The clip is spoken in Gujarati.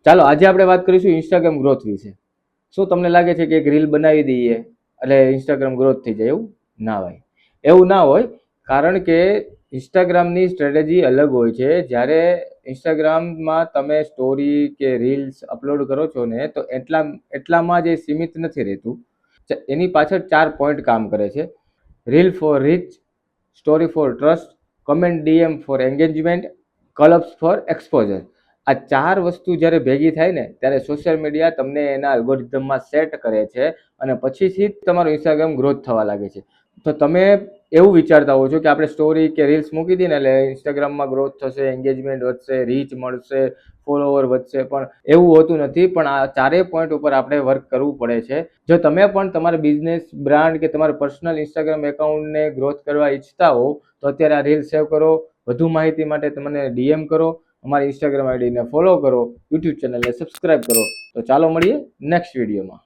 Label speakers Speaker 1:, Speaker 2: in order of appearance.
Speaker 1: ચાલો આજે આપણે વાત કરીશું ઇન્સ્ટાગ્રામ ગ્રોથ વિશે. શું તમને લાગે છે કે એક રીલ બનાવી દઈએ એટલે ઇન્સ્ટાગ્રામ ગ્રોથ થઈ જાય? એવું ના હોય. એવું ના હોય, કારણ કે ઇન્સ્ટાગ્રામની સ્ટ્રેટેજી અલગ હોય છે. જ્યારે ઇન્સ્ટાગ્રામમાં તમે સ્ટોરી કે રીલ્સ અપલોડ કરો છો ને, તો એટલામાં જ એ સીમિત નથી રહેતું. એની પાછળ 4 પોઈન્ટ કામ કરે છે. Reel for reach, story for trust, comment DM for engagement, collabs for exposure. આ 4 વસ્તુ જ્યારે ભેગી થાય ને, ત્યારે સોશિયલ મીડિયા તમને એના અલ્ગોરિધમમાં સેટ કરે છે અને પછીથી જ તમારું ઇન્સ્ટાગ્રામ ગ્રોથ થવા લાગે છે. તો તમે એવું વિચારતા હો છો કે આપણે સ્ટોરી કે રીલ્સ મૂકી દઈએ ને એટલે ઇન્સ્ટાગ્રામમાં ગ્રોથ થશે, એન્ગેજમેન્ટ વધશે, રીચ મળશે, ફોલોવર વધશે, પણ એવું હોતું નથી. પણ આ 4 પોઈન્ટ ઉપર આપણે વર્ક કરવું પડે છે. જો તમે પણ તમારા બિઝનેસ, બ્રાન્ડ કે તમારા પર્સનલ ઇન્સ્ટાગ્રામ એકાઉન્ટને ગ્રોથ કરવા ઈચ્છતા હો, તો અત્યારે આ રીલ સેવ કરો. વધુ માહિતી માટે તમને ડીએમ કરો, અમારી ઇન્સ્ટાગ્રામ આઈડીને ફોલો કરો, યુટ્યુબ ચેનલને સબસ્ક્રાઇબ કરો. તો ચાલો મળીએ નેક્સ્ટ વિડીયોમાં.